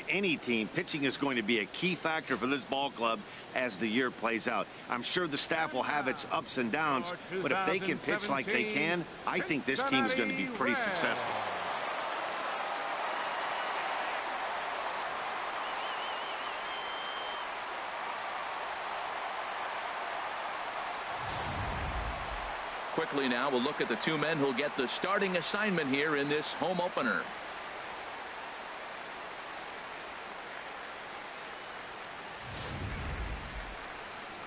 any team, pitching is going to be a key factor for this ball club as the year plays out. I'm sure the staff will have its ups and downs, but if they can pitch like they can, I think this team is going to be pretty successful. Quickly now, we'll look at the two men who'll get the starting assignment here in this home opener.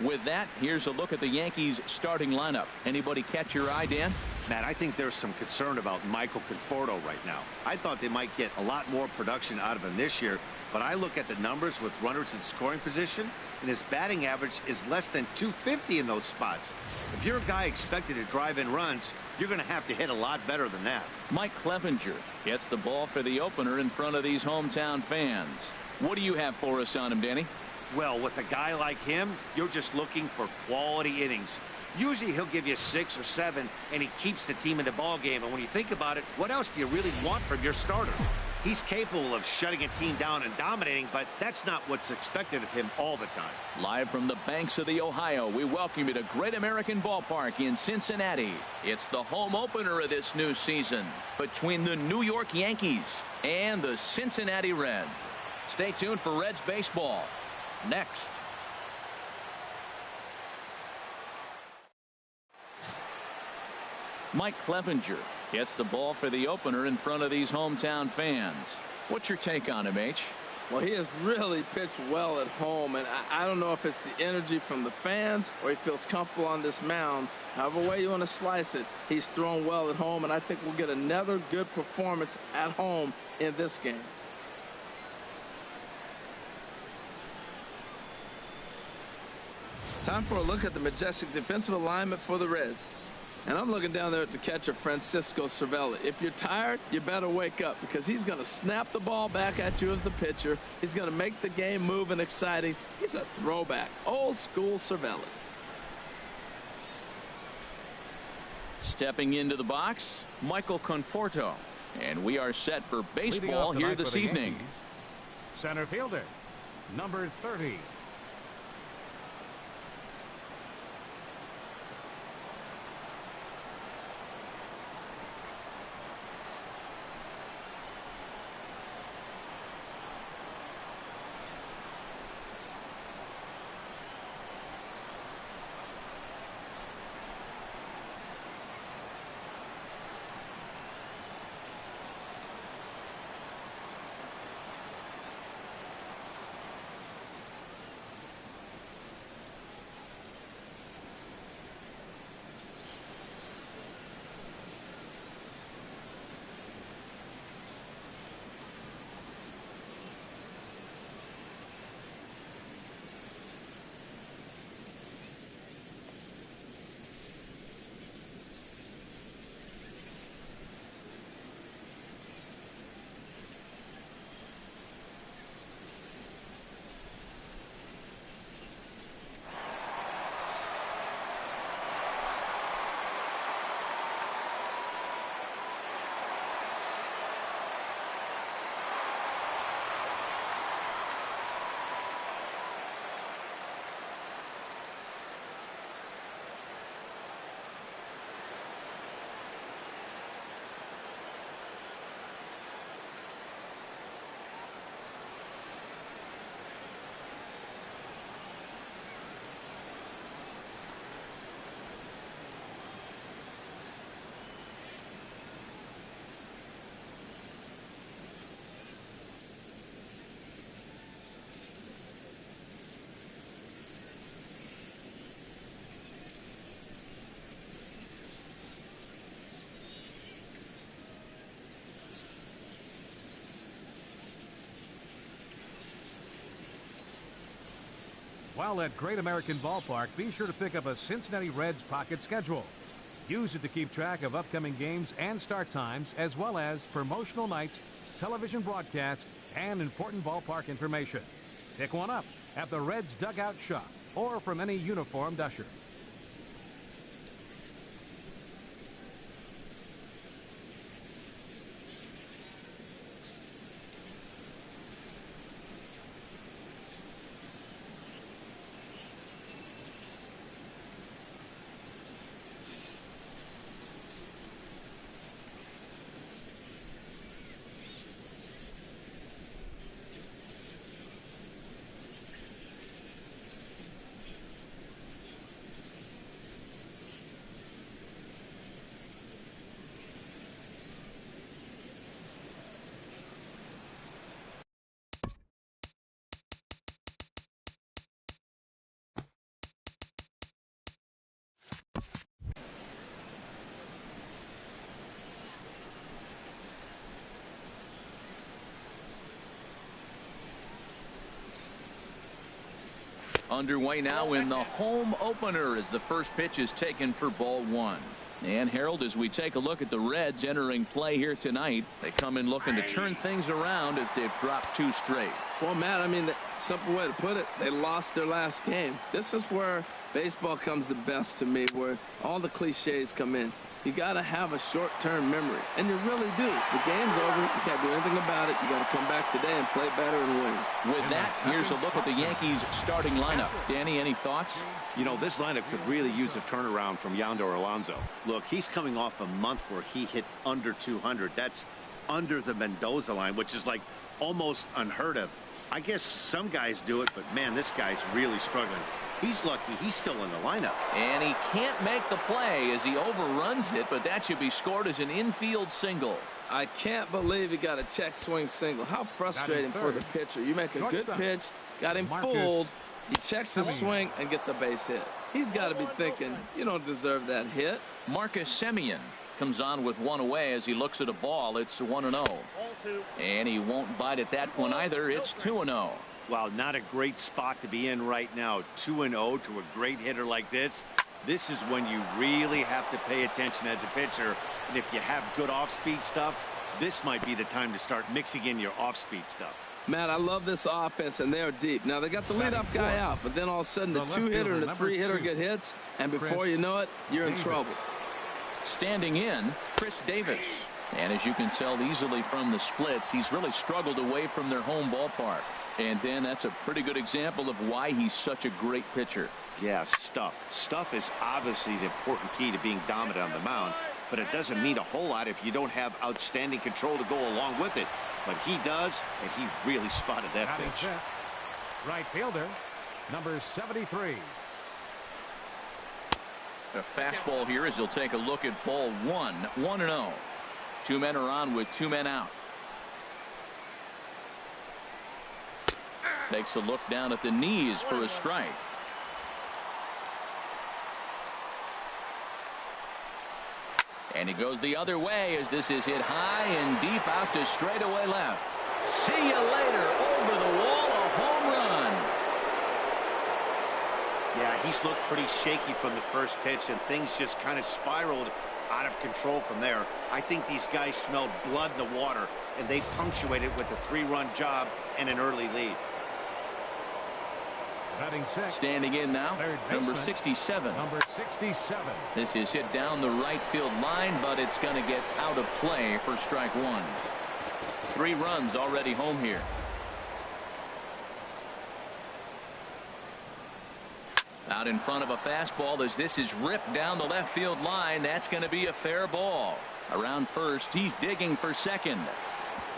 With that, here's a look at the Yankees starting lineup. Anybody catch your eye, Dan? Matt, I think there's some concern about Michael Conforto right now. I thought they might get a lot more production out of him this year, but I look at the numbers with runners in scoring position, and his batting average is less than .250 in those spots. If you're a guy expected to drive in runs, you're going to have to hit a lot better than that. Mike Clevenger gets the ball for the opener in front of these hometown fans. What do you have for us on him, Danny? Well, with a guy like him, you're just looking for quality innings. Usually he'll give you 6 or 7, and he keeps the team in the ball game. And when you think about it, what else do you really want from your starter? He's capable of shutting a team down and dominating, but that's not what's expected of him all the time. Live from the banks of the Ohio, we welcome you to Great American Ballpark in Cincinnati. It's the home opener of this new season between the New York Yankees and the Cincinnati Reds. Stay tuned for Reds baseball next. Mike Clevenger gets the ball for the opener in front of these hometown fans. What's your take on him, H? Well, he has really pitched well at home, and I don't know if it's the energy from the fans or he feels comfortable on this mound. However way you want to slice it, he's thrown well at home, and I think we'll get another good performance at home in this game. Time for a look at the majestic defensive alignment for the Reds. And I'm looking down there at the catcher, Francisco Cervelli. If you're tired, you better wake up, because he's going to snap the ball back at you as the pitcher. He's going to make the game move and exciting. He's a throwback. Old school Cervelli. Stepping into the box, Michael Conforto. And we are set for baseball here this evening. Yankees, center fielder, number 30. While at Great American Ballpark, be sure to pick up a Cincinnati Reds pocket schedule. Use it to keep track of upcoming games and start times, as well as promotional nights, television broadcasts, and important ballpark information. Pick one up at the Reds Dugout Shop or from any uniformed usher. Underway now in the home opener as the first pitch is taken for ball one. And Harold, as we take a look at the Reds entering play here tonight, they come in looking to turn things around as they've dropped 2 straight. Well, Matt, I mean, the simple way to put it, they lost their last game. This is where baseball comes the best to me, where all the cliches come in. You got to have a short-term memory, and you really do. The game's over. You can't do anything about it. You got to come back today and play better and win. With that, here's a look at the Yankees starting lineup. Danny, any thoughts? You know, this lineup could really use a turnaround from Yonder Alonso. Look, he's coming off a month where he hit under 200. That's under the Mendoza line, which is like almost unheard of. I guess some guys do it, but man, this guy's really struggling. He's lucky he's still in the lineup. And he can't make the play as he overruns it, but that should be scored as an infield single. I can't believe he got a check swing single. How frustrating for the pitcher. You make a good pitch, got him fooled, he checks his swing and gets a base hit. He's got to be thinking, you don't deserve that hit. Marcus Semien comes on with 1 away as he looks at a ball. It's 1-0. And he won't bite at that one either. It's 2-0. Wow, not a great spot to be in right now. 2-0 to a great hitter like this. This is when you really have to pay attention as a pitcher. And if you have good off-speed stuff, this might be the time to start mixing in your off-speed stuff. Matt, I love this offense, and they're deep. Now, they got the leadoff guy out, but then all of a sudden the 2-hitter and the 3-hitter get hits, and before you know it, you're in trouble. Standing in, Chris Davis. And as you can tell easily from the splits, he's really struggled away from their home ballpark. And then that's a pretty good example of why he's such a great pitcher. Yeah, stuff. Stuff is obviously the important key to being dominant on the mound, but it doesn't mean a whole lot if you don't have outstanding control to go along with it. But he does, and he really spotted that pitch. Right fielder, number 73. A fastball here as he'll take a look at ball 1. 1-0. 2 men are on with 2 men out. Takes a look down at the knees for a strike. And he goes the other way as this is hit high and deep out to straightaway left. See you later. Over the wall, a home run. Yeah, he's looked pretty shaky from the first pitch, and things just kind of spiraled out of control from there. I think these guys smelled blood in the water, and they punctuated with a 3-run job and an early lead. Standing in now, number 67. Number 67. This is hit down the right field line, but it's going to get out of play for strike 1. 3 runs already home here. Out in front of a fastball as this is ripped down the left field line. That's going to be a fair ball. Around first, he's digging for second.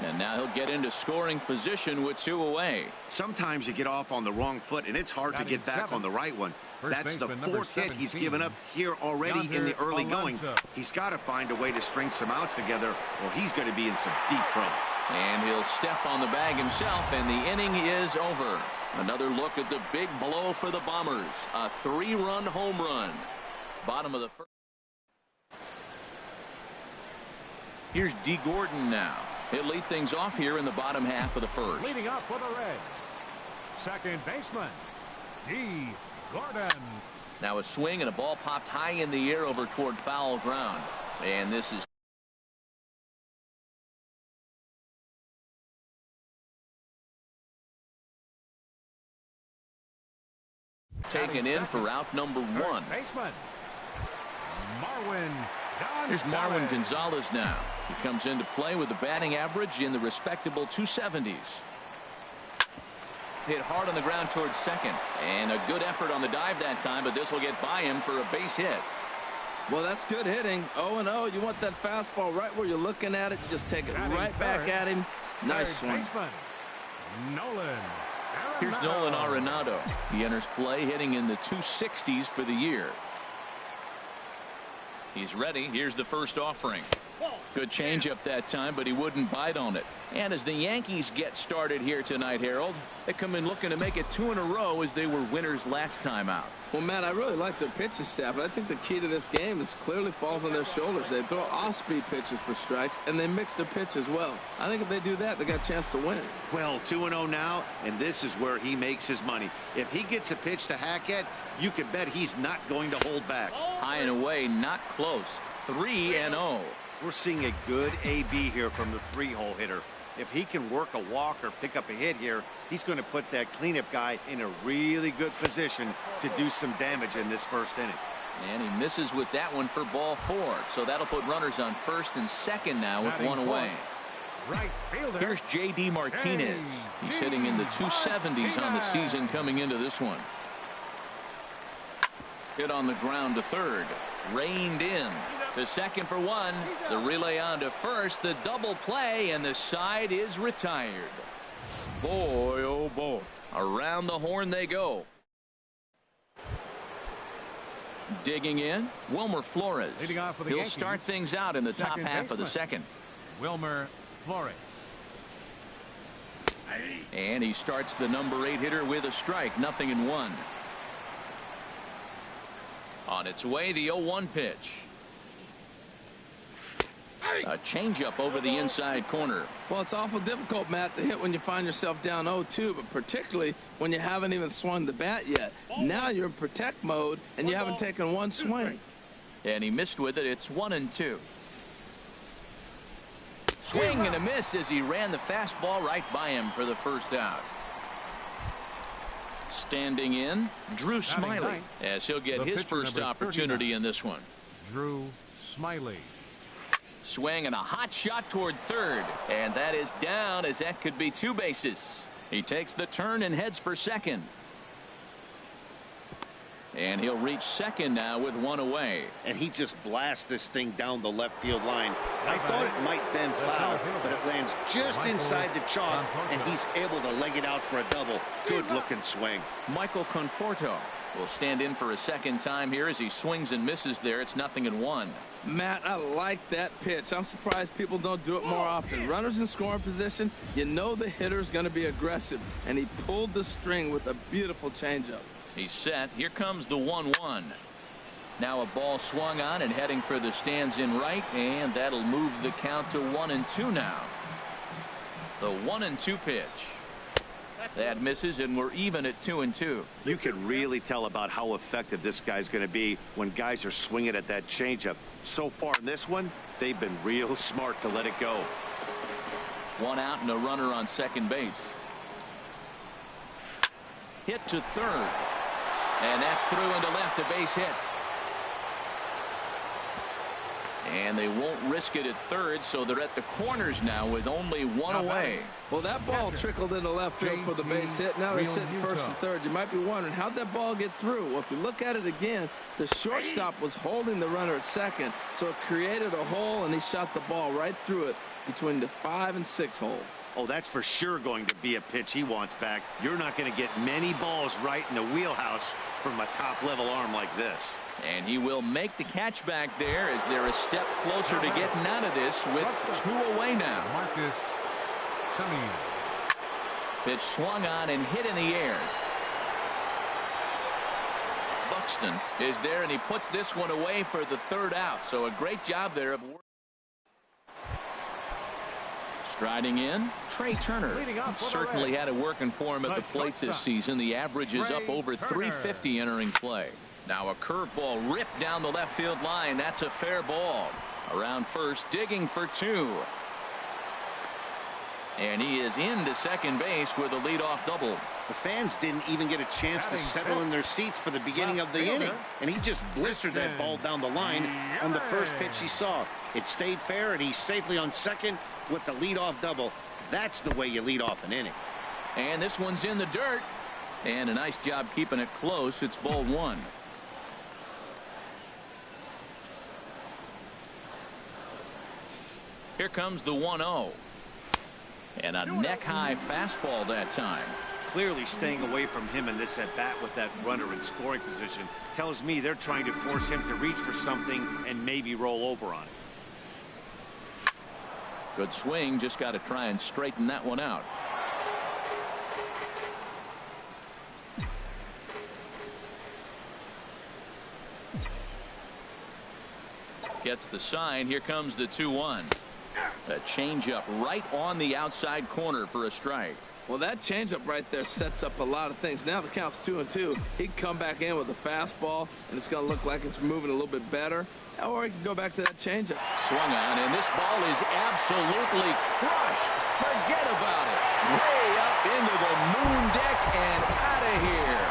And now he'll get into scoring position with 2 away. Sometimes you get off on the wrong foot, and it's hard to get back on the right one. That's the 4th hit he's given up here already in the early going. He's got to find a way to string some outs together, or he's going to be in some deep trouble. And he'll step on the bag himself, and the inning is over. Another look at the big blow for the Bombers. A 3-run home run. Bottom of the first. Here's D. Gordon now. He'll lead things off here in the bottom half of the first. Leading up for the Reds, second baseman, D. Gordon. Now a swing and a ball popped high in the air over toward foul ground. And this is taken in for out number 1. Baseman, Marwin. Here's Marwin Gonzalez now. He comes into play with a batting average in the respectable 270s. Hit hard on the ground towards second. And a good effort on the dive that time, but this will get by him for a base hit. Well, that's good hitting. 0-0. You want that fastball right where you're looking at it. Just take it right back at him. Nice swing. Nolan. Here's Nolan Arenado. He enters play hitting in the 260s for the year. He's ready. Here's the first offering. Good changeup that time, but he wouldn't bite on it. And as the Yankees get started here tonight, Harold, they come in looking to make it 2 in a row as they were winners last time out. Well, Matt, I really like their pitching staff, but I think the key to this game is clearly falls on their shoulders. They throw off-speed pitches for strikes, and they mix their pitch as well. I think if they do that, they got a chance to win. Well, 2-0 now, and this is where he makes his money. If he gets a pitch to hack at, you can bet he's not going to hold back. High and away, not close. 3-0. We're seeing a good AB here from the 3-hole hitter. If he can work a walk or pick up a hit here, he's going to put that cleanup guy in a really good position to do some damage in this first inning. And he misses with that one for ball 4. So that'll put runners on first and second now with one away. Right fielder. Here's J.D. Martinez. He's hitting in the 270s on the season coming into this one. Hit on the ground to third. Reined in. To second for 1. The relay on to first. The double play, and the side is retired. Boy, oh boy. Around the horn they go. Digging in, Wilmer Flores. Leading off for the He'll Yankees, start things out in the top half of the second. Wilmer Flores. And he starts the number 8 hitter with a strike. 0-1. On its way, the 0-1 pitch. A changeup over the inside corner. Well, it's awful difficult, Matt, to hit when you find yourself down 0-2, but particularly when you haven't even swung the bat yet. Now you're in protect mode, and you haven't taken one swing. And he missed with it. It's 1-2. Swing and a miss as he ran the fastball right by him for the first out. Standing in, Drew Smiley, as he'll get his first opportunity in this one. Drew Smiley. Swing and a hot shot toward third, and that is down as that could be 2 bases. He takes the turn and heads for second. And he'll reach second now with 1 away. And he just blasts this thing down the left field line. I thought it might bend foul, but it lands just inside the chalk, and he's able to leg it out for a double. Good looking swing. Michael Conforto will stand in for a second time here as he swings and misses there. It's 0-1. Matt, I like that pitch. I'm surprised people don't do it more often. Runners in scoring position, you know the hitter's going to be aggressive, and he pulled the string with a beautiful changeup. He's set. Here comes the 1-1. Now a ball swung on and heading for the stands in right, and that'll move the count to 1-2 now. The 1-2 pitch. That misses, and we're even at 2-2. You can really tell about how effective this guy's going to be when guys are swinging at that changeup. So far in this one, they've been real smart to let it go. 1 out and a runner on second base. Hit to third. And that's through into left, a base hit. And they won't risk it at third, so they're at the corners now with only 1 away. Well, that ball trickled into left field for the base hit. Now they're sitting first and third. You might be wondering, how'd that ball get through? Well, if you look at it again, the shortstop was holding the runner at second, so it created a hole, and he shot the ball right through it between the 5 and 6 hole. Oh, that's for sure going to be a pitch he wants back. You're not going to get many balls right in the wheelhouse from a top-level arm like this. And he will make the catch back there as they're a step closer to getting out of this with 2 away now. Marcus Semien. Pitch swung on and hit in the air. Buxton is there, and he puts this one away for the 3rd out. So a great job there of work. Striding in, Trey Turner. Certainly had it working for him at the plate this season. The average is up over 350 entering play. Now a curveball ripped down the left field line. That's a fair ball. Around first, digging for 2. And he is into second base with a leadoff double. The fans didn't even get a chance to settle in their seats for the beginning of the inning, and he just blistered that ball down the line on the first pitch he saw. It stayed fair, and he's safely on second with the leadoff double. That's the way you lead off an inning. And this one's in the dirt, and a nice job keeping it close. It's ball 1. Here comes the 1-0. And a neck-high fastball that time. Clearly staying away from him in this at-bat with that runner in scoring position tells me they're trying to force him to reach for something and maybe roll over on it. Good swing, just got to try and straighten that one out. Gets the sign. Here comes the 2-1. A changeup right on the outside corner for a strike. Well, that changeup right there sets up a lot of things. Now the count's 2-2. He can come back in with a fastball, and it's going to look like it's moving a little bit better. Or he can go back to that changeup. Swung on, and this ball is absolutely crushed. Forget about it. Way up into the moon deck and out of here.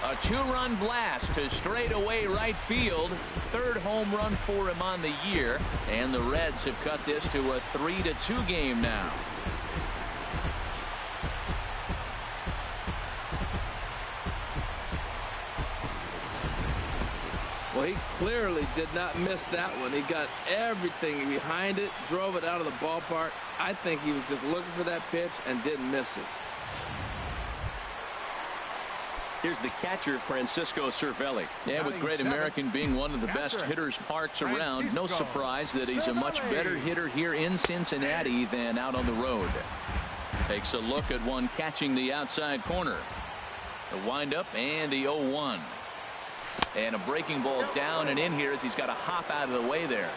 A two-run blast to straightaway right field. Third home run for him on the year. And the Reds have cut this to a 3-2 game now. Well, he clearly did not miss that one. He got everything behind it, drove it out of the ballpark. I think he was just looking for that pitch and didn't miss it. Here's the catcher, Francisco Cervelli. Yeah, with Great American being one of the best hitters parks around, no surprise that he's a much better hitter here in Cincinnati than out on the road. Takes a look at one catching the outside corner. The windup and the 0-1. And a breaking ball down and in here as he's got to hop out of the way there.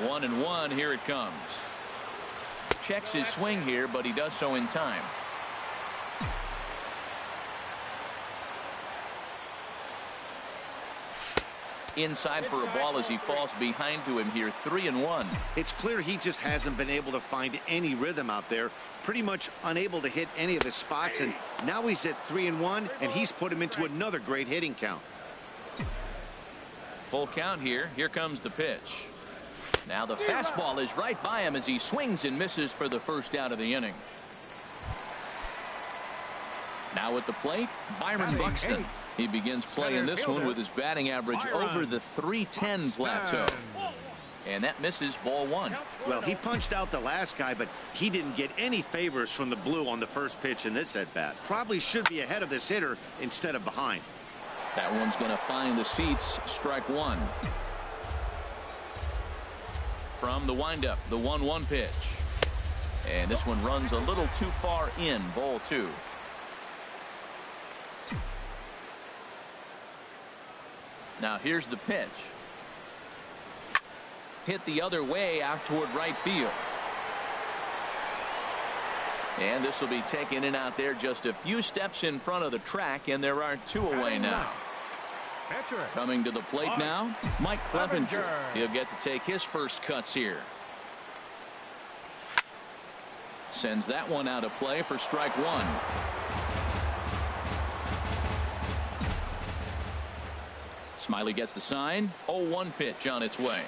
1-1. Here it comes. Checks his swing here, but he does so in time. Inside for a ball as he falls behind to him here. 3-1. It's clear he just hasn't been able to find any rhythm out there. Pretty much unable to hit any of his spots, and now he's at 3-1, and he's put him into another great hitting count. Full count here. Here comes the pitch. Now the fastball is right by him as he swings and misses for the first out of the inning. Now at the plate, Byron Buxton. He begins playing this one with his batting average over the .310 plateau. And that misses, ball one. Well, he punched out the last guy, but he didn't get any favors from the blue on the first pitch in this at-bat. Probably should be ahead of this hitter instead of behind. That one's going to find the seats. Strike one. From the windup, the 1-1 pitch. And this one runs a little too far in. Ball two. Now here's the pitch. Hit the other way out toward right field. And this will be taken in out there just a few steps in front of the track, and there are two away now. Coming to the plate now, Mike Clevenger. He'll get to take his first cuts here. Sends that one out of play for strike one. Smiley gets the sign. 0-1 pitch on its way.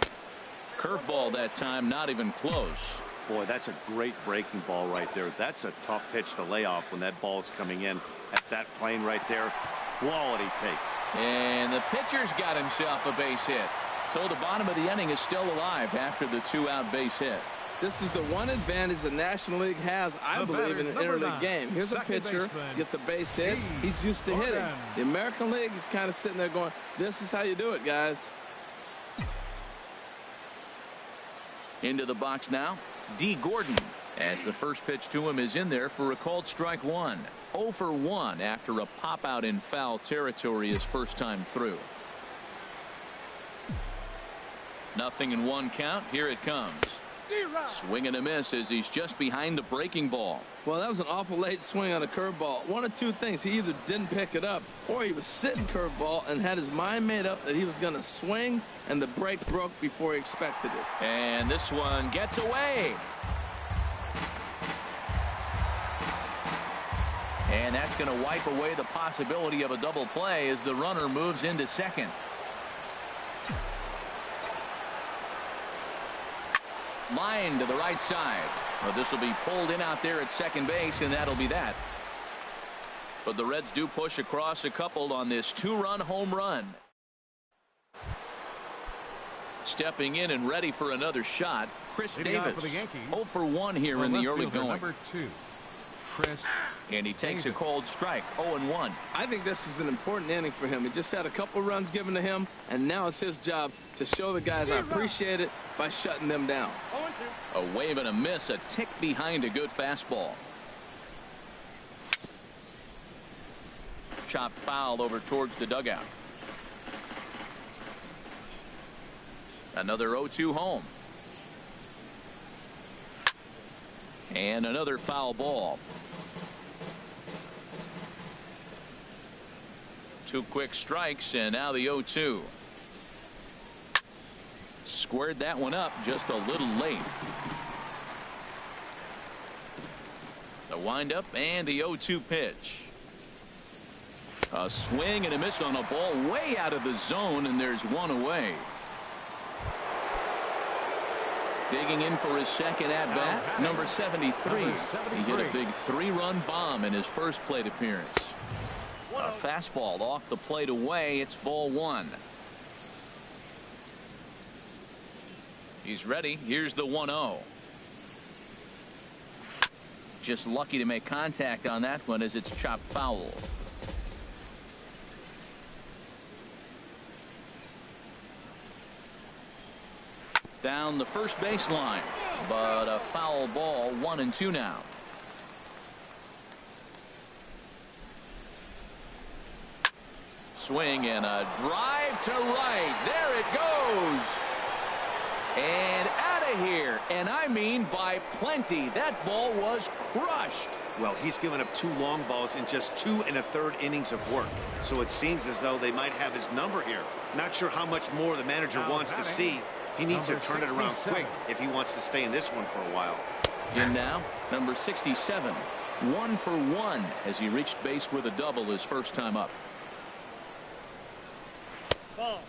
Curveball that time, not even close. Boy, that's a great breaking ball right there. That's a tough pitch to lay off when that ball's coming in at that plane right there. Quality take. And the pitcher's got himself a base hit. So the bottom of the inning is still alive after the two-out base hit. This is the one advantage the National League has, I believe, in an interleague game. Here's a pitcher, gets a base hit. He's used to hitting. The American League is kind of sitting there going, this is how you do it, guys. Into the box now, D. Gordon, as the first pitch to him is in there for a called strike one. 0 for 1 after a pop out in foul territory his first time through. 0-1 count. Here it comes. Swing and a miss as he's just behind the breaking ball. Well, that was an awful late swing on a curveball. One of two things. He either didn't pick it up or he was sitting curveball and had his mind made up that he was going to swing, and the break broke before he expected it. And this one gets away. And that's going to wipe away the possibility of a double play as the runner moves into second. Line to the right side. Well, this will be pulled in out there at second base, and that'll be that. But the Reds do push across a couple on this two-run home run. Stepping in and ready for another shot, Chris Davis. 0 for 1 here in the early going. Number 2, Chris. And he takes a cold strike, 0-1. I think this is an important inning for him. He just had a couple runs given to him, and now it's his job to show the guys I appreciate it by shutting them down. A wave and a miss, a tick behind a good fastball. Chopped foul over towards the dugout. Another 0-2 home. And another foul ball. Two quick strikes, and now the 0-2. Squared that one up just a little late. The windup and the 0-2 pitch. A swing and a miss on a ball way out of the zone, and there's one away. Digging in for his second at bat, number 73. He hit a big 3-run bomb in his first plate appearance. A fastball off the plate away. It's ball 1. He's ready. Here's the 1-0. Just lucky to make contact on that one as it's chopped foul. Down the first baseline, but a foul ball, 1-2 now. Swing and a drive to right. There it goes. And out of here. And I mean by plenty. That ball was crushed. Well, he's given up 2 long balls in just 2 1/3 innings of work. So it seems as though they might have his number here. Not sure how much more the manager wants to see. He needs to turn it around quick if he wants to stay in this one for a while. In now, number 67. 1 for 1 as he reached base with a double his first time up.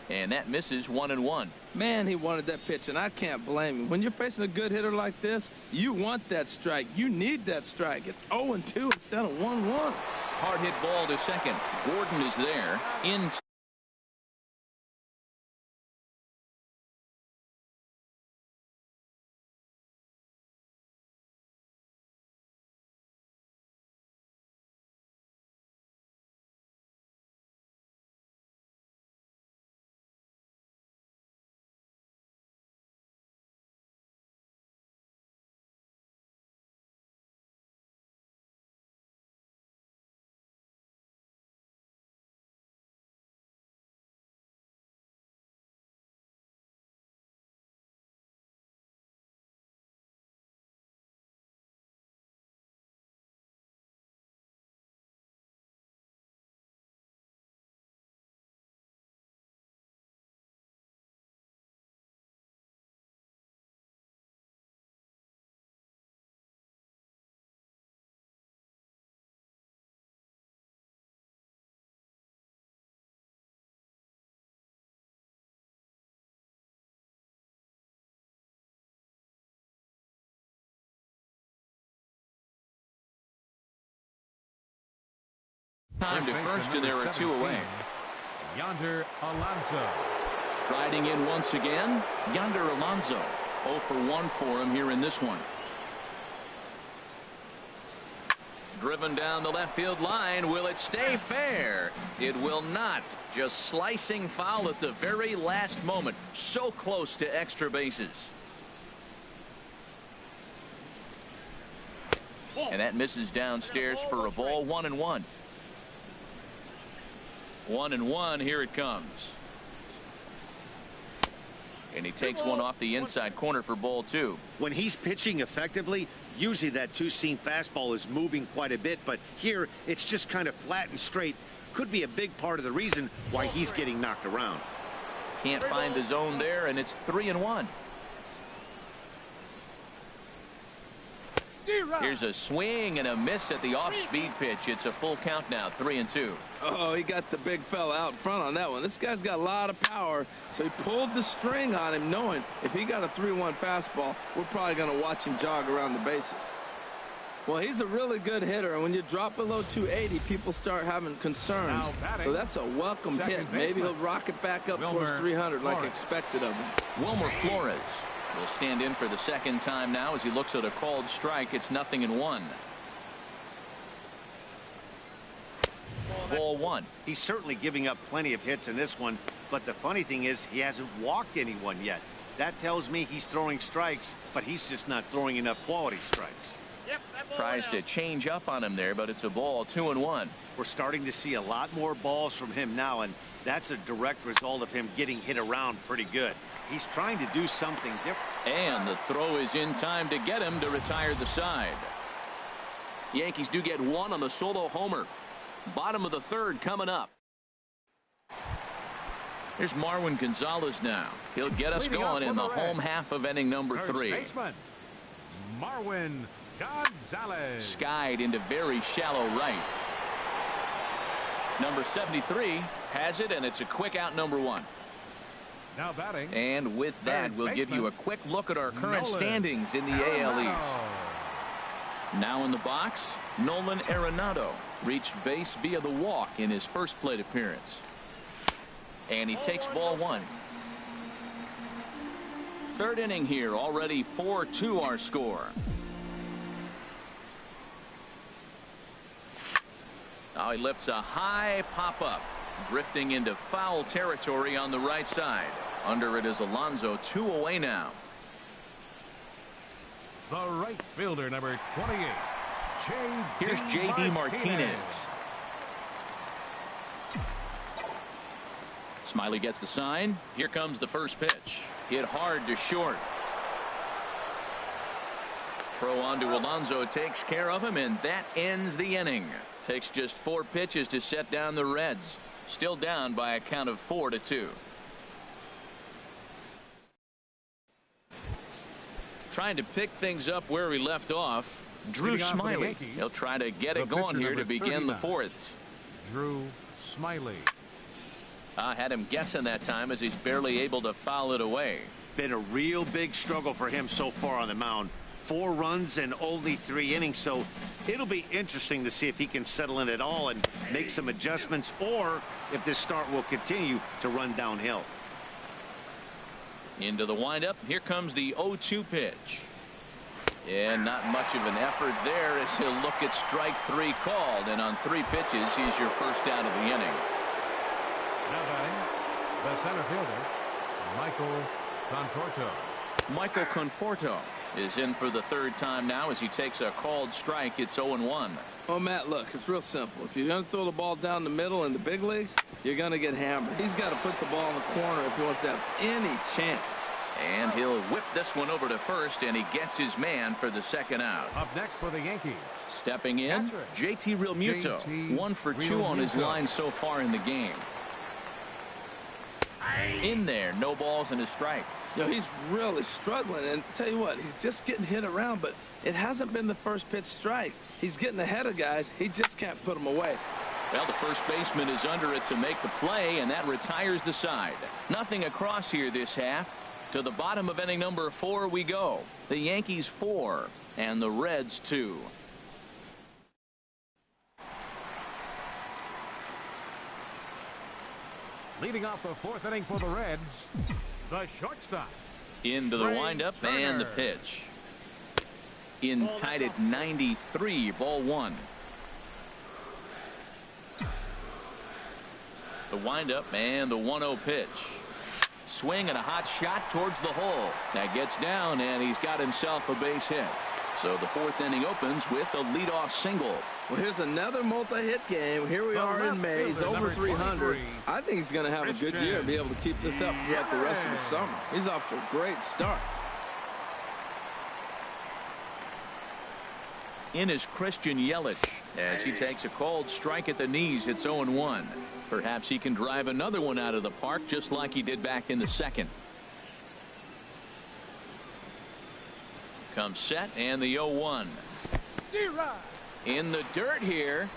And that misses, 1-1. Man, he wanted that pitch, and I can't blame him. When you're facing a good hitter like this, you want that strike. You need that strike. It's 0-2 instead of 1-1. Hard hit ball to second. Gordon is there. In time to first, and there are 2 away. Yonder Alonso. Striding in once again, Yonder Alonso. 0 for 1 for him here in this one. Driven down the left field line. Will it stay fair? It will not. Just slicing foul at the very last moment. So close to extra bases. And that misses downstairs for a ball, 1-1. 1-1. Here it comes. And he takes one off the inside corner for ball 2. When he's pitching effectively, usually that 2-seam fastball is moving quite a bit, but here it's just kind of flat and straight. Could be a big part of the reason why he's getting knocked around. Can't find the zone there, and it's 3-1. Here's a swing and a miss at the off-speed pitch. It's a full count now, 3-2. Oh, he got the big fella out front on that one. This guy's got a lot of power, so he pulled the string on him, knowing if he got a 3-1 fastball, we're probably going to watch him jog around the bases. Well, he's a really good hitter, and when you drop below 280, people start having concerns. So that's a welcome hit. Maybe he'll rock it back up towards 300 like expected of him. Wilmer Flores will stand in for the second time now as he looks at a called strike. It's 0-1. ball one. He's certainly giving up plenty of hits in this one, but the funny thing is he hasn't walked anyone yet. That tells me he's throwing strikes, but he's just not throwing enough quality strikes. Tries to change up on him there, but it's a ball, 2-1. We're starting to see a lot more balls from him now, and that's a direct result of him getting hit around pretty good. He's trying to do something different. And the throw is in time to get him to retire the side. Yankees do get one on the solo homer. Bottom of the third coming up. Here's Marwin Gonzalez now. He'll get us going in the home half of inning number 3. Baseman, Marwin Gonzalez. Skied into very shallow right. Number 73 has it, and it's a quick out, number 1. Now batting. And with that, we'll give you a quick look at our current standings in the AL East. Now in the box, Nolan Arenado reached base via the walk in his first plate appearance. And he takes ball 1. Third inning here, already 4-2 our score. Now he lifts a high pop-up, drifting into foul territory on the right side. Under it is Alonso, 2 away now. The right fielder, number 28. Here's J.D. Martinez. Smiley gets the sign. Here comes the first pitch. Hit hard to short. Throw on to Alonso takes care of him, and that ends the inning. Takes just 4 pitches to set down the Reds. Still down by a count of 4-2. Trying to pick things up where we left off. Drew Smiley. He'll try to get it going here to begin the 4th. Drew Smiley. Had him guessing that time as he's barely able to foul it away. Been a real big struggle for him so far on the mound. 4 runs and only 3 innings, so it'll be interesting to see if he can settle in at all and make some adjustments, or if this start will continue to run downhill. Into the windup. Here comes the 0-2 pitch. And not much of an effort there as he'll look at strike 3 called, and on 3 pitches he's your first out of the inning. Now batting, the center fielder, Michael Conforto. Michael Conforto is in for the 3rd time now as he takes a called strike. It's 0-1. Oh, Matt, look, it's real simple. If you're going to throw the ball down the middle in the big leagues, you're going to get hammered. He's got to put the ball in the corner if he wants to have any chance. And he'll whip this one over to first, and he gets his man for the 2nd out. Up next for the Yankees. Stepping in, JT Realmuto. 1 for 2 on his line so far in the game. In there, no balls and a strike. You know, he's really struggling, and tell you what, he's just getting hit around, but it hasn't been the first pitch strike. He's getting ahead of guys. He just can't put them away. Well, the first baseman is under it to make the play, and that retires the side. Nothing across here this half. To the bottom of inning number 4 we go. The Yankees 4 and the Reds 2. Leading off the 4th inning for the Reds, the shortstop. Into the windup and the pitch. In tied at 93, ball 1. The windup and the 1-0 pitch. Swing and a hot shot towards the hole. That gets down, and he's got himself a base hit. So the 4th inning opens with a leadoff single. Well, here's another multi-hit game. Here we are in May. He's over 300. I think he's going to have a good year and be able to keep this up throughout the rest of the summer. He's off to a great start. In is Christian Yelich as he takes a called strike at the knees. It's 0-1. Perhaps he can drive another one out of the park just like he did back in the 2nd. Comes set and the 0-1. In the dirt here.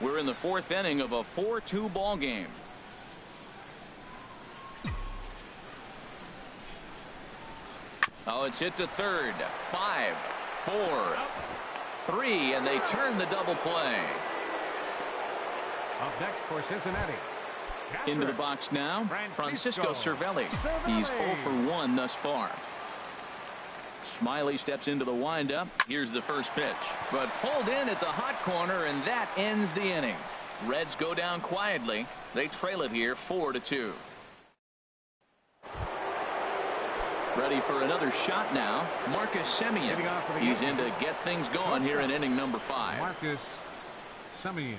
We're in the 4th inning of a 4-2 ball game. Oh, it's hit to third. 5, 4, 3, and they turn the double play. Up next for Cincinnati. Into the box now, Francisco Cervelli. He's 0 for 1 thus far. Smiley steps into the windup. Here's the first pitch, but pulled in at the hot corner, and that ends the inning. Reds go down quietly. They trail it here 4-2. Ready for another shot now. Marcus Semien. He's in to get things going here in inning number 5. Marcus Semien.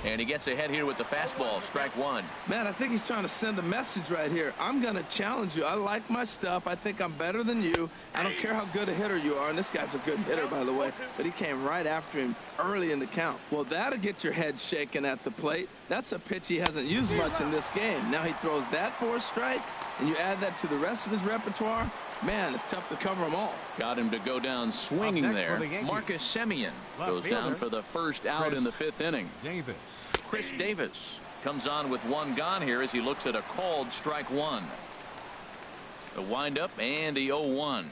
And he gets ahead here with the fastball. Strike one. Man, I think he's trying to send a message right here. I'm going to challenge you. I like my stuff. I think I'm better than you. I don't care how good a hitter you are. And this guy's a good hitter, by the way. But he came right after him early in the count. Well, that'll get your head shaken at the plate. That's a pitch he hasn't used much in this game. Now he throws that for a strike, and you add that to the rest of his repertoire. Man, it's tough to cover them all. Got him to go down swinging there. Marcus Semien goes down for the first out in the 5th inning. Chris Davis comes on with one gone here as he looks at a called strike one. The windup and the 0-1.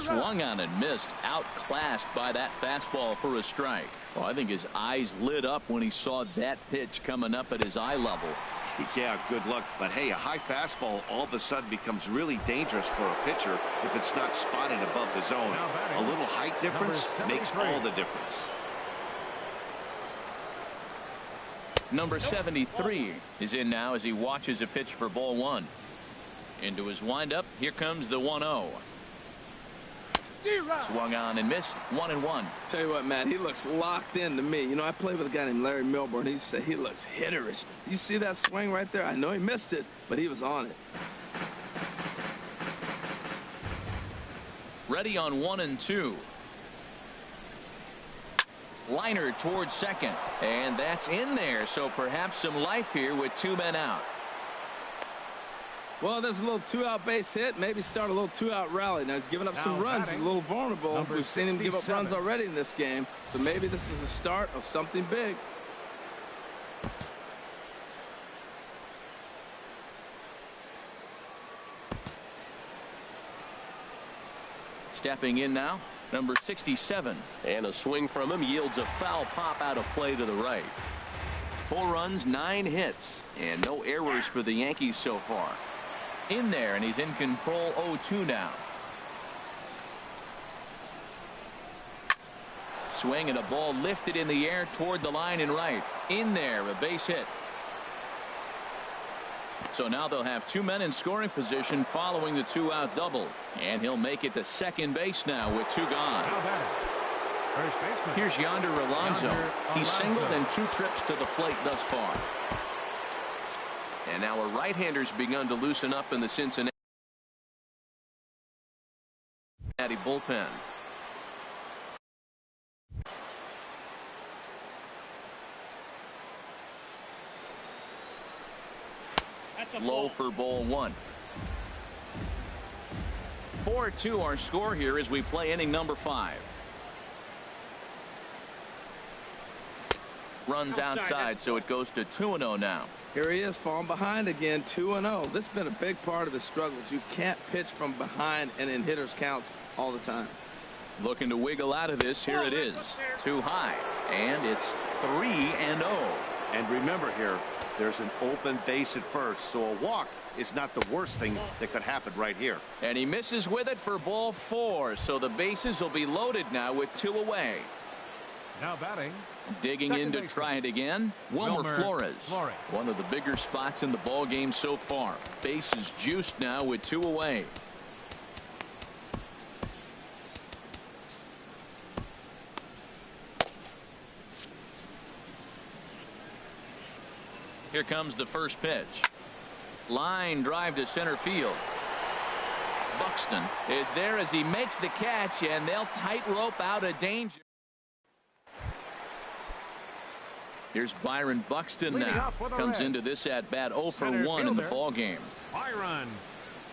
Swung on and missed. Outclassed by that fastball for a strike. Well, I think his eyes lit up when he saw that pitch coming up at his eye level. Yeah, good luck. But hey, a high fastball all of a sudden becomes really dangerous for a pitcher if it's not spotted above the zone. A little height difference makes all the difference. Number 73 is in now as he watches a pitch for ball one. Into his windup. Here comes the 1-0. Swung on and missed. 1-1. Tell you what, Matt, he looks locked in to me. You know, I played with a guy named Larry Milburn. He said he looks hitterish. You see that swing right there? I know he missed it, but he was on it. Ready on 1-2. Liner towards second, and that's in there. So perhaps some life here with 2 men out. Well, there's a little 2-out base hit. Maybe start a little 2-out rally. Now he's giving up some runs. He's a little vulnerable. We've seen him give up runs already in this game. So maybe this is a start of something big. Stepping in now, number 67. And a swing from him yields a foul pop out of play to the right. 4 runs, 9 hits, and no errors for the Yankees so far. In there, and he's in control. 0-2 now. Swing and a ball lifted in the air toward the line and right. In there, a base hit. So now they'll have 2 men in scoring position following the 2-out double. And he'll make it to second base now with 2 gone. Here's Yonder Alonso. He's singled and 2 trips to the plate thus far. And now a right-hander's begun to loosen up in the Cincinnati bullpen. Low for ball 1. 4-2 our score here as we play inning number 5. Runs outside, so it goes to 2-0 now. Here he is, falling behind again, 2-0. This has been a big part of the struggles. You can't pitch from behind and in hitters' counts all the time. Looking to wiggle out of this. Here it is. Too high. And it's 3-0. And remember here, there's an open base at first, so a walk is not the worst thing that could happen right here. And he misses with it for ball 4, so the bases will be loaded now with 2 away. Now batting. Digging in to try it again, Wilmer Flores. One of the bigger spots in the ball game so far. Bases juiced now with 2 away. Here comes the first pitch. Line drive to center field. Buxton is there as he makes the catch, and they'll tightrope out of danger. Here's Byron Buxton now. Comes into this at bat 0 for 1 in the ball game. Byron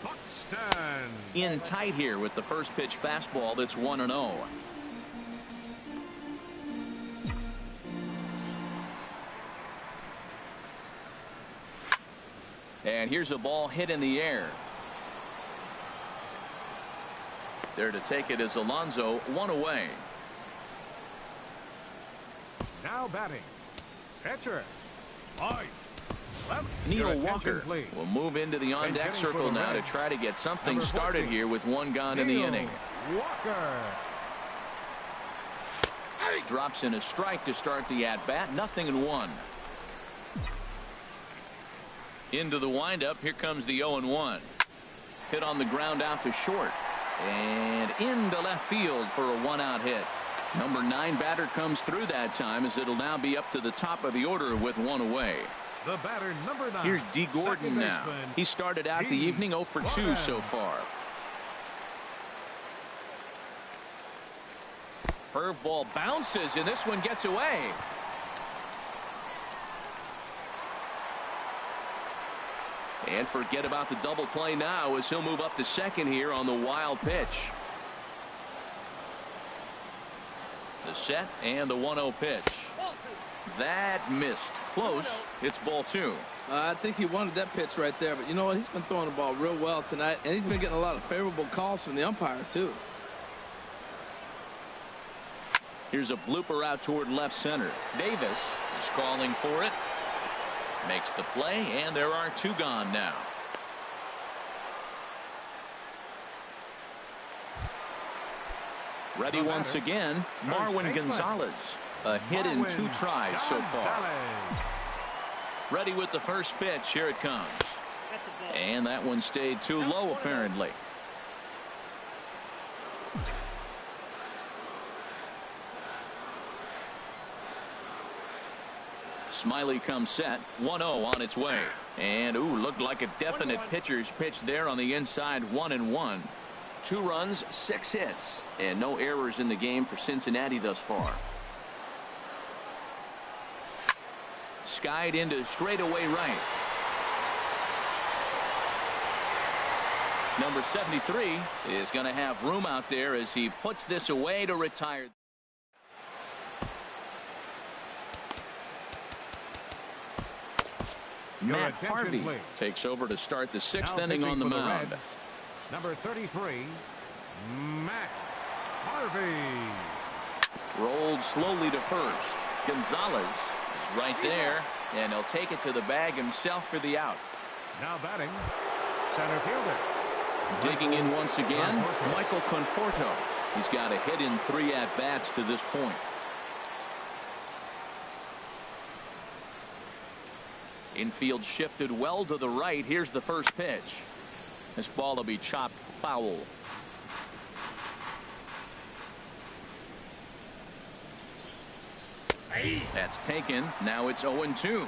Buxton. In tight here with the first pitch fastball that's 1-0. And here's a ball hit in the air. There to take it is Alonso, 1 away. Now batting. Catcher. Neil Walker will move into the on-deck circle now to try to get something started here with 1 gone in the inning. Walker. Drops in a strike to start the at-bat. 0-1. Into the windup. Here comes the 0-1. Hit on the ground out to short. And into left field for a one-out hit. Number 9 batter comes through that time, as it'll now be up to the top of the order with one away. The batter, number 9. Here's D. Gordon now. He started out the evening 0 for 2 so far. Curveball bounces, and this one gets away. And forget about the double play now, as he'll move up to second here on the wild pitch. The set and the 1-0 pitch. That missed. Close. It's ball 2. I think he wanted that pitch right there, but you know what? He's been throwing the ball real well tonight, and he's been getting a lot of favorable calls from the umpire, too. Here's a blooper out toward left center. Davis is calling for it. Makes the play, and there are 2 gone now. Ready once again, Marwin Gonzalez. A hit in 2 tries so far. Ready with the first pitch. Here it comes. And that one stayed too low, apparently. Smiley comes set. 1-0 on its way. And, ooh, looked like a definite pitcher's pitch there on the inside. 1-1. 2 runs, 6 hits, and no errors in the game for Cincinnati thus far. Skied into straightaway right. Number 73 is going to have room out there as he puts this away to retire. Matt Harvey takes over to start the 6th inning on the mound. Number 33, Matt Harvey. Rolled slowly to first. Gonzalez is right there, and he'll take it to the bag himself for the out. Now batting, center fielder. Digging in once again, Michael Conforto. He's got a hit in 3 at-bats to this point. Infield shifted well to the right. Here's the first pitch. This ball will be chopped foul. That's taken. Now it's 0-2.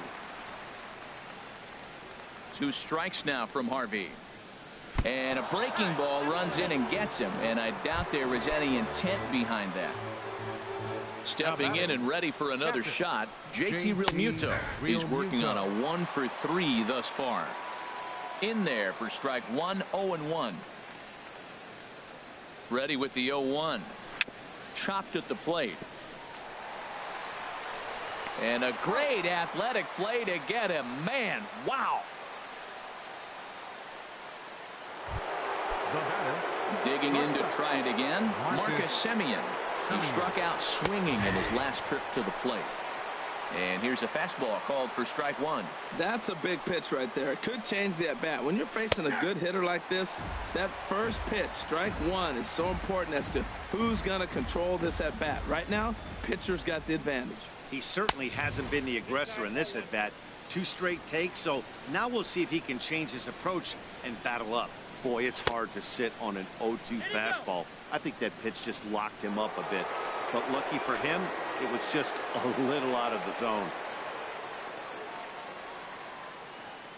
2 strikes now from Harvey. And a breaking ball runs in and gets him. And I doubt there was any intent behind that. Stepping in and ready for another shot, JT Realmuto. He's working on a 1 for 3 thus far. In there for strike 1, 0-1. Ready with the 0-1. Chopped at the plate. And a great athletic play to get him. Man, wow. Digging in to try it again, Marcus Semien. He struck out swinging in his last trip to the plate. And here's a fastball called for strike 1. That's a big pitch right there. It could change the at-bat. When you're facing a good hitter like this, that first pitch, strike 1, is so important as to who's going to control this at-bat. Right now, pitcher's got the advantage. He certainly hasn't been the aggressor in this at-bat. 2 straight takes, so now we'll see if he can change his approach and battle up. Boy, it's hard to sit on an 0-2 fastball. I think that pitch just locked him up a bit. But lucky for him, it was just a little out of the zone.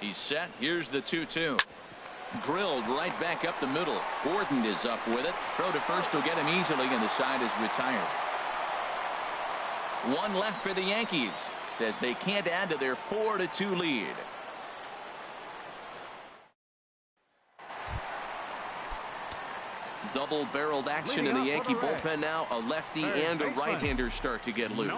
He's set. Here's the 2-2. Drilled right back up the middle. Gordon is up with it. Throw to first will get him easily, and the side is retired. 1 left for the Yankees as they can't add to their 4-2 lead. Double-barreled action in the Yankee bullpen now. A lefty and a right-hander start to get loose.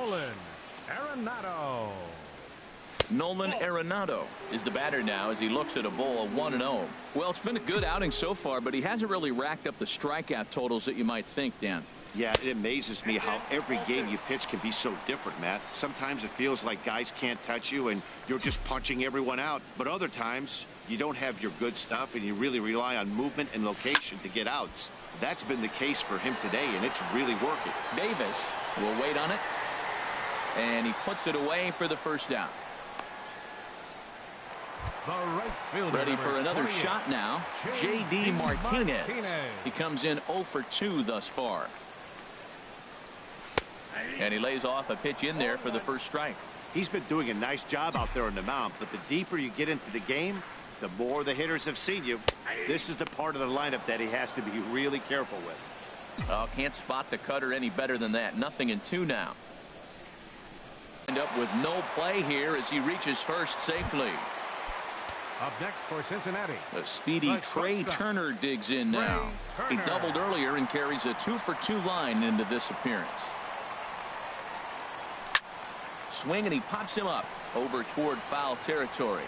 Nolan Arenado is the batter now as he looks at a bowl of 1-0. Well, it's been a good outing so far, but he hasn't really racked up the strikeout totals that you might think, Dan. Yeah, it amazes me how every game you pitch can be so different, Matt. Sometimes it feels like guys can't touch you and you're just punching everyone out. But other times you don't have your good stuff and you really rely on movement and location to get outs. That's been the case for him today, and it's really working. Davis We'll wait on it. And he puts it away for the first down. The right fielder, Ready for another 28, shot now. J.D. Martinez. He comes in 0 for 2 thus far. And he lays off a pitch in there for the first strike. He's been doing a nice job out there on the mound, but the deeper you get into the game, the more the hitters have seen you. This is the part of the lineup that he has to be really careful with. Oh, can't spot the cutter any better than that. 0-2 now. End up with no play here as he reaches first safely. Up next for Cincinnati. The speedy Trey Turner digs in now. He doubled earlier and carries a 2 for 2 line into this appearance. Swing, and he pops him up over toward foul territory.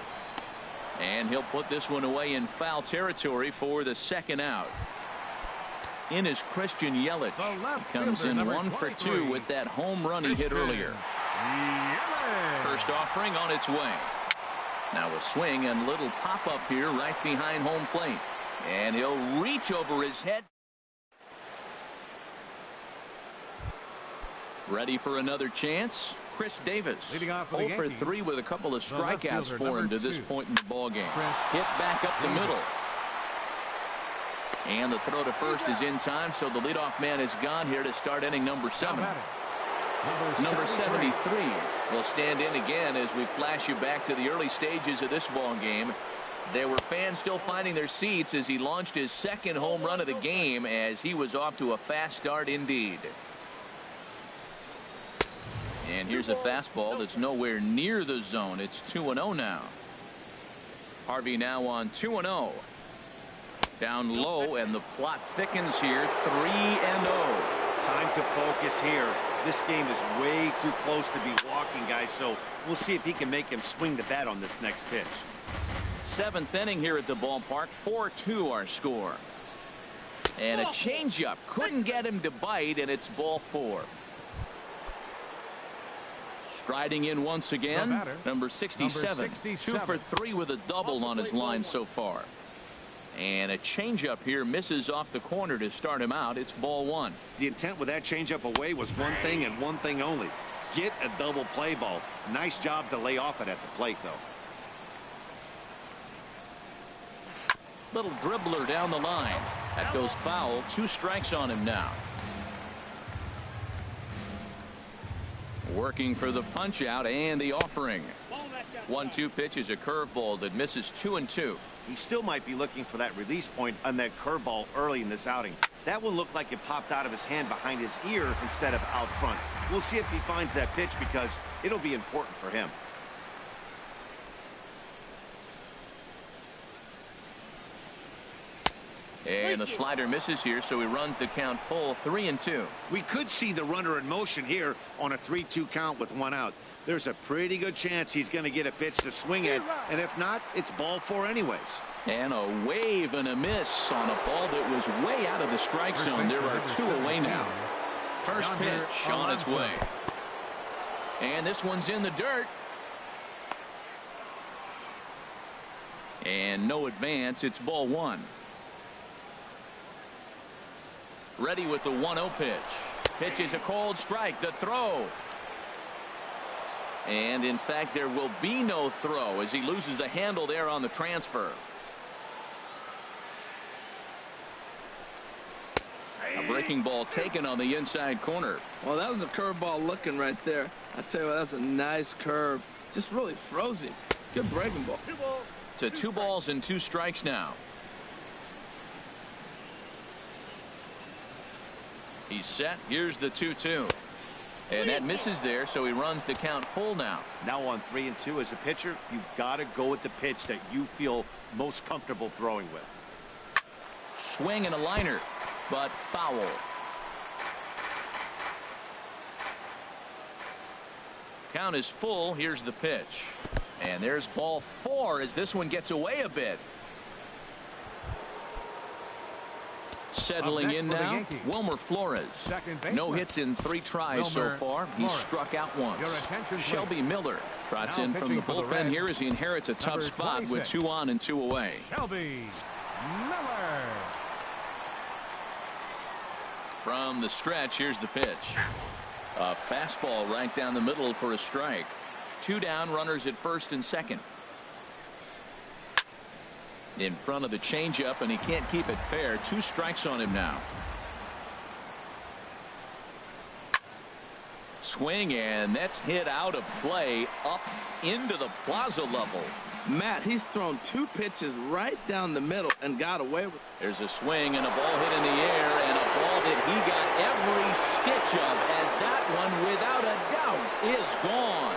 And he'll put this one away in foul territory for the second out. In is Christian Yelich. He comes in 1 for 2 with that home run he hit earlier. First offering on its way. Now a swing and little pop-up here right behind home plate. And he'll reach over his head. Ready for another chance. Chris Davis, Leading off for 0 the for Yankees, 3 with a couple of the left strikeouts fielder, for him to number this 2. point in the ballgame. Chris Hit back up the Davis. middle. And the throw to first is in time, so the leadoff man is gone here to start inning number 7. Number 73 will stand in again as we flash you back to the early stages of this ball game. There were fans still finding their seats as he launched his second home run of the game, as he was off to a fast start indeed. And here's a fastball that's nowhere near the zone. It's 2-0 now. Harvey now on 2-0. Down low, and the plot thickens here. 3-0. Time to focus here. This game is way too close to be walking, guys, so we'll see if he can make him swing the bat on this next pitch. 7th inning here at the ballpark. 4-2 our score. And a changeup couldn't get him to bite, and it's ball 4. Striding in once again, number 67. 2 for 3 with a double on his line so far. And a changeup here misses off the corner to start him out. It's ball 1. The intent with that changeup away was one thing and one thing only. Get a double play ball. Nice job to lay off it at the plate, though. Little dribbler down the line. That goes foul. 2 strikes on him now. Working for the punch out and the offering. 1-2 pitch is a curveball that misses 2-2. He still might be looking for that release point on that curveball early in this outing. That one looked like it popped out of his hand behind his ear instead of out front. We'll see if he finds that pitch because it'll be important for him. And the slider misses here, so he runs the count full. 3-2. We could see the runner in motion here on a 3-2 count with 1 out. There's a pretty good chance he's going to get a pitch to swing at, and if not, it's ball 4 anyways. And a wave and a miss on a ball that was way out of the strike zone. There are 2 away now. First pitch on its way. And this one's in the dirt. And no advance. It's ball 1. Ready with the 1-0 pitch. Pitch is a cold strike. The throw. And in fact, there will be no throw as he loses the handle there on the transfer. A breaking ball taken on the inside corner. Well, that was a curveball looking right there. I tell you what, that's a nice curve. Just really froze him. Good breaking ball. To 2 balls and 2 strikes now. He's set. Here's the 2-2. And that misses there, so he runs the count full now. Now on 3-2 as a pitcher, you've got to go with the pitch that you feel most comfortable throwing with. Swing and a liner, but foul. Count is full. Here's the pitch. And there's ball 4 as this one gets away a bit. Settling in now, Wilmer Flores. No hits in 3 tries so far. He's struck out once. Shelby Miller trots in from the bullpen here as he inherits a tough spot with 2 on and 2 away. Shelby Miller. From the stretch, here's the pitch. A fastball right down the middle for a strike. 2 down, runners at first and second. In front of the changeup, and he can't keep it fair. 2 strikes on him now. Swing, and that's hit out of play up into the plaza level. Matt, he's thrown 2 pitches right down the middle and got away with it. There's a swing and a ball hit in the air, and a ball that he got every stitch of, as that one, without a doubt, is gone.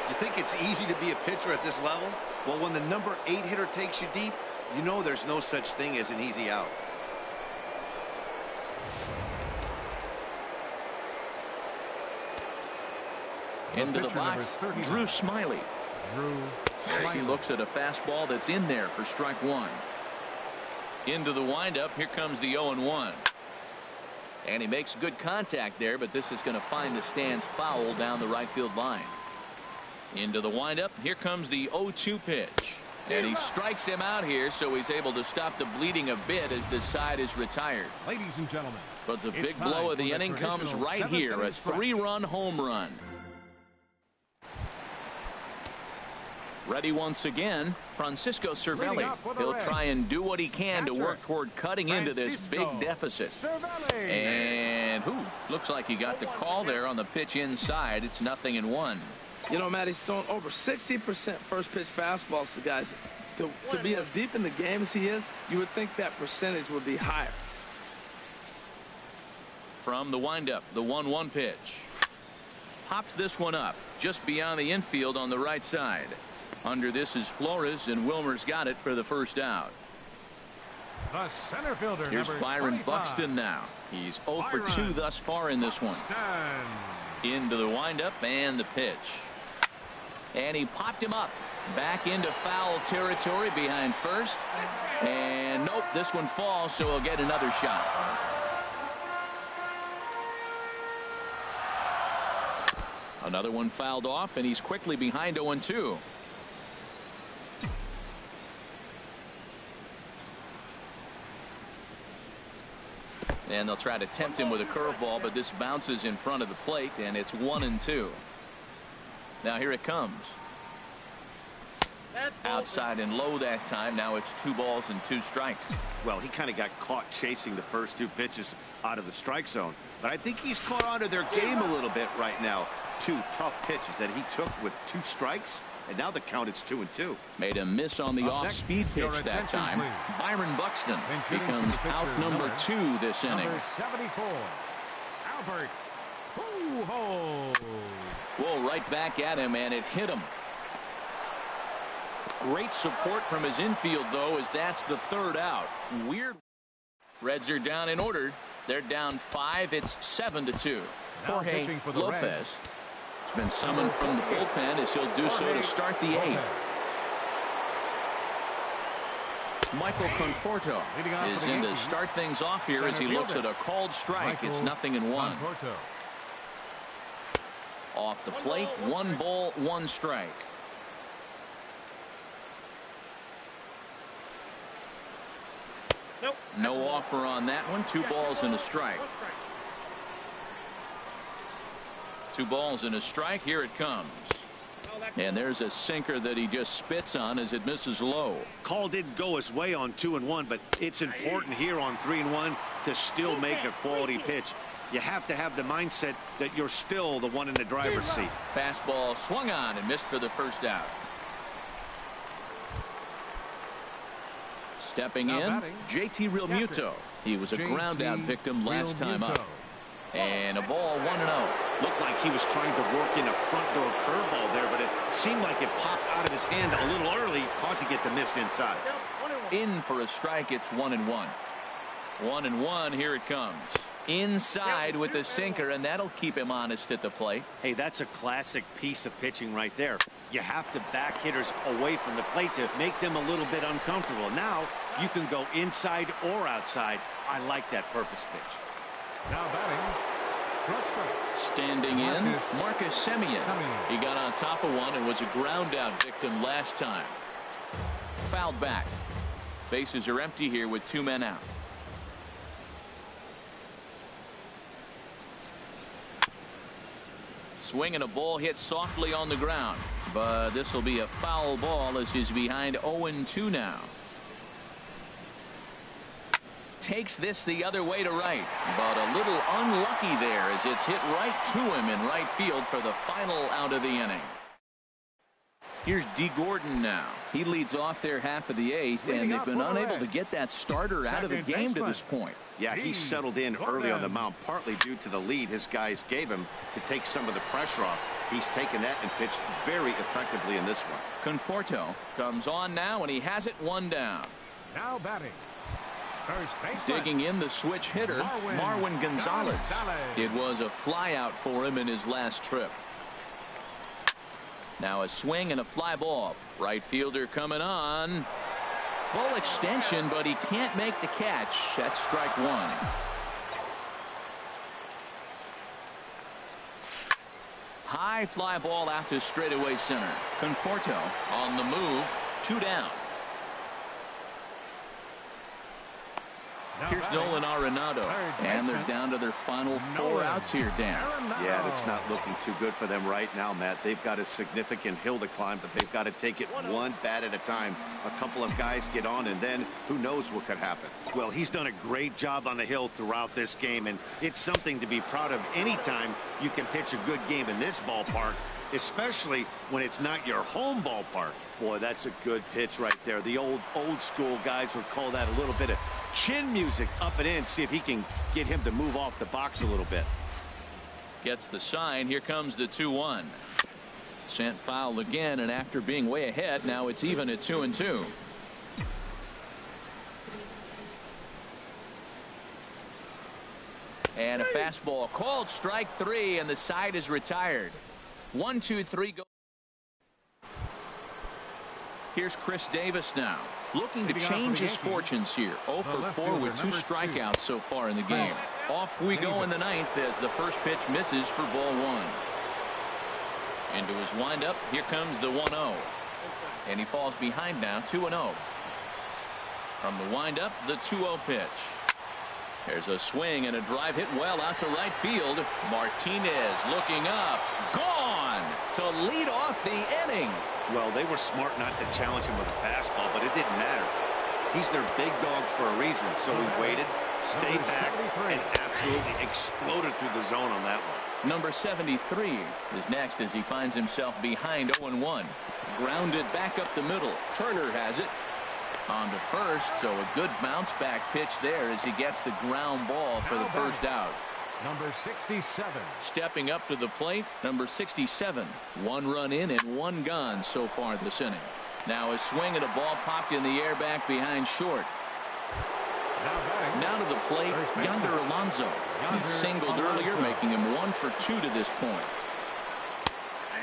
You think it's easy to be a pitcher at this level? Well, when the number 8 hitter takes you deep, you know there's no such thing as an easy out. Into the box, Drew Smiley. As he looks at a fastball that's in there for strike 1. Into the windup, here comes the 0-1. And he makes good contact there, but this is going to find the stands foul down the right field line. Into the windup, here comes the 0-2 pitch. And he strikes him out here, so he's able to stop the bleeding a bit as this side is retired. Ladies and gentlemen, but the big blow of the inning comes right here, a 3-run home run. Ready once again, Francisco Cervelli. He'll try and do what he can to work toward cutting into this big deficit. And looks like he got the call there on the pitch inside. It's 0-1. You know, Matt, he's thrown over 60% first pitch fastballs to guys. To be as deep in the game as he is, you would think that percentage would be higher. From the windup, the 1-1 pitch. Pops this one up just beyond the infield on the right side. Under this is Flores, and Wilmer's got it for the first out. The center fielder. Here's Byron 25. Buxton now. He's 0 for 2 thus far in this one. Into the windup and the pitch. And he popped him up. Back into foul territory behind first. And nope, this one falls, so he'll get another shot. Another one fouled off, and he's quickly behind 0-2. And they'll try to tempt him with a curveball, but this bounces in front of the plate, and it's 1-2. Now here it comes. Outside and low that time. Now it's 2 balls and 2 strikes. Well, he kind of got caught chasing the first 2 pitches out of the strike zone. But I think he's caught on to their game a little bit right now. 2 tough pitches that he took with 2 strikes. And now the count is 2-2. Made a miss on the off-speed pitch that time. Byron Buxton becomes out number 2 this inning. Number 74, Albert Pujols. Well, right back at him, and it hit him. Great support from his infield, though, as that's the 3rd out. Weird. Reds are down in order. They're down 5. It's 7-2. Jorge Lopez has been summoned from the bullpen, as he'll do so to start the 8th. Michael Conforto is in to start things off here as he looks at a called strike. It's 0-1. Off the plate, 1 ball, 1 strike. Nope. No offer on that one. 2 balls and a strike. 2 balls and a strike. Here it comes. And there's a sinker that he just spits on as it misses low. Call didn't go his way on 2-1, but it's important here on 3-1 to still make a quality pitch. You have to have the mindset that you're still the one in the driver's seat. Fastball swung on and missed for the first out. Stepping in, JT Realmuto. He was a ground out victim last time up. And a ball 1-0. Looked like he was trying to work in a front door curveball there, but it seemed like it popped out of his hand a little early, causing it to miss inside. In for a strike, it's 1-1. 1-1, here it comes. Inside with the sinker, and that'll keep him honest at the plate. Hey, that's a classic piece of pitching right there. You have to back hitters away from the plate to make them a little bit uncomfortable. Now you can go inside or outside. I like that purpose pitch. Now batting, shortstop. Standing in, Marcus Semien. He got on top of one and was a ground out victim last time. Fouled back. Bases are empty here with 2 men out. Swinging a ball hit softly on the ground, but this will be a foul ball as he's behind 0-2 now. Takes this the other way to right, but a little unlucky there as it's hit right to him in right field for the final out of the inning. Here's D. Gordon now. He leads off their half of the eighth, and they've been unable to get that starter out of the game to this point. Yeah, he settled in early on the mound, partly due to the lead his guys gave him to take some of the pressure off. He's taken that and pitched very effectively in this one. Conforto comes on now, and he has it one down. Now batting. Digging in the switch hitter, Marwin Gonzalez. It was a fly out for him in his last trip. Now a swing and a fly ball. Right fielder coming on. Full extension, but he can't make the catch. That's strike one. High fly ball out to straightaway center. Conforto on the move. 2 down. Here's Nolan Arenado, and they're down to their final 4 outs here, Dan. Yeah, that's not looking too good for them right now, Matt. They've got a significant hill to climb, but they've got to take it one bat at a time. A couple of guys get on, and then who knows what could happen. Well, he's done a great job on the hill throughout this game, and it's something to be proud of anytime you can pitch a good game in this ballpark, especially when it's not your home ballpark. Boy, that's a good pitch right there. The old school guys would call that a little bit of chin music up and in. See if he can get him to move off the box a little bit. Gets the sign. Here comes the 2-1. Sent foul again, and after being way ahead, now it's even at 2-2. And a fastball called strike 3, and the side is retired. 1-2-3 go. Here's Chris Davis now, looking to change his fortunes here. 0 for 4 with 2 strikeouts so far in the game. Off we go in the ninth as the first pitch misses for ball 1. Into his windup, here comes the 1-0. And he falls behind now, 2-0. From the windup, the 2-0 pitch. There's a swing and a drive hit well out to right field. Martinez looking up, gone to lead off the inning. Well, they were smart not to challenge him with a fastball, but it didn't matter. He's their big dog for a reason, so he waited, stayed back, and absolutely exploded through the zone on that one. Number 73 is next as he finds himself behind 0-1. Grounded back up the middle. Turner has it. On to first, so a good bounce back pitch there as he gets the ground ball for the first out. Number 67. Stepping up to the plate, number 67. 1 run in and 1 gone so far this inning. Now a swing and a ball popped in the air back behind short. Now to the plate, Yonder Alonso. He singled earlier, making him 1 for 2 to this point.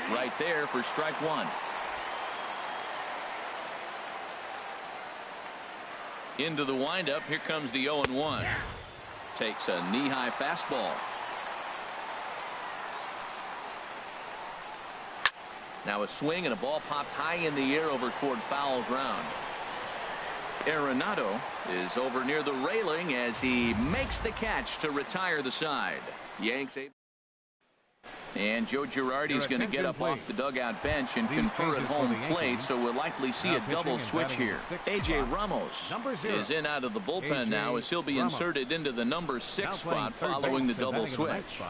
Right there for strike 1. Into the windup, here comes the 0-1. Takes a knee-high fastball. Now a swing and a ball popped high in the air over toward foul ground. Arenado is over near the railing as he makes the catch to retire the side. Yanks able. And Joe Girardi's going to get up off the dugout bench and confer at home plate, so we'll likely see a double switch here. A.J. Ramos is in out of the bullpen now as he'll be inserted into the number 6 spot following the double switch.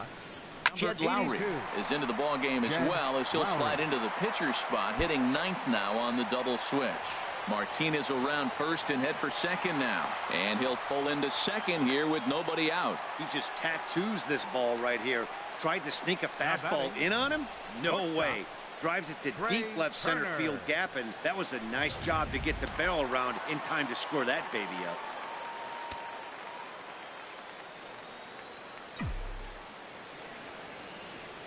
Jed Lowry is into the ball game as well as he'll slide into the pitcher's spot, hitting 9th now on the double switch. Martinez will round first and head for second now, and he'll pull into second here with nobody out. He just tattoos this ball right here. Tried to sneak a fastball in on him? No way. Drives it to deep left center field gap, and that was a nice job to get the barrel around in time to score that baby up.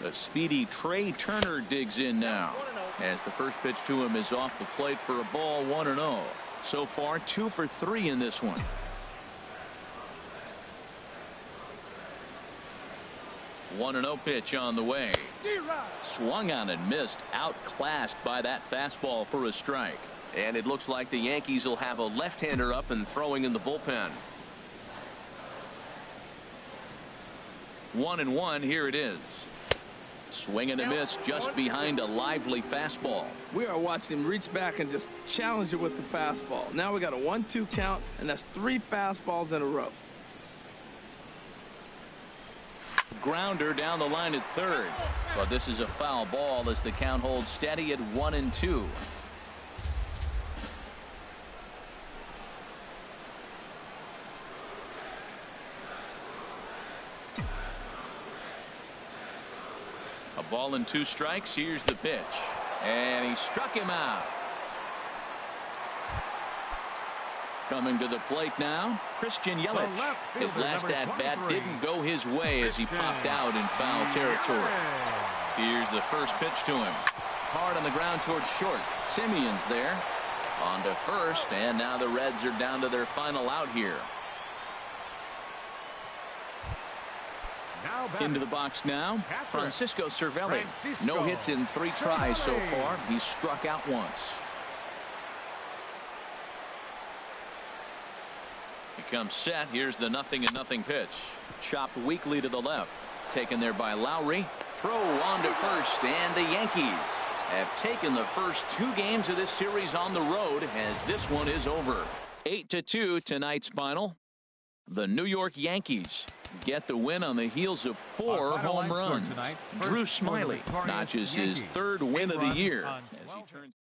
The speedy Trey Turner digs in now as the first pitch to him is off the plate for a ball. 1-0. So far 2 for 3 in this one. One 1-0 pitch on the way. Swung on and missed, outclassed by that fastball for a strike. And it looks like the Yankees will have a left-hander up and throwing in the bullpen. 1-1, here it is. Swing and a miss just behind a lively fastball. We are watching him reach back and just challenge it with the fastball. Now we got a 1-2 count, and that's 3 fastballs in a row. Grounder down the line at third. But this is a foul ball as the count holds steady at 1-2. A ball and 2 strikes. Here's the pitch. And he struck him out. Coming to the plate now, Christian Yelich. His last at-bat didn't go his way as he popped out in foul territory. Here's the first pitch to him. Hard on the ground towards short. Simeon's there. On to first, and now the Reds are down to their final out here. Into the box now, Francisco Cervelli. No hits in 3 tries so far. He's struck out once. He comes set. Here's the 0-0 pitch. Chopped weakly to the left. Taken there by Lowry. Throw on to first, and the Yankees have taken the first 2 games of this series on the road as this one is over. 8-2 tonight's final. The New York Yankees get the win on the heels of 4 home runs. Drew Smyly notches his 3rd win of the year as he turns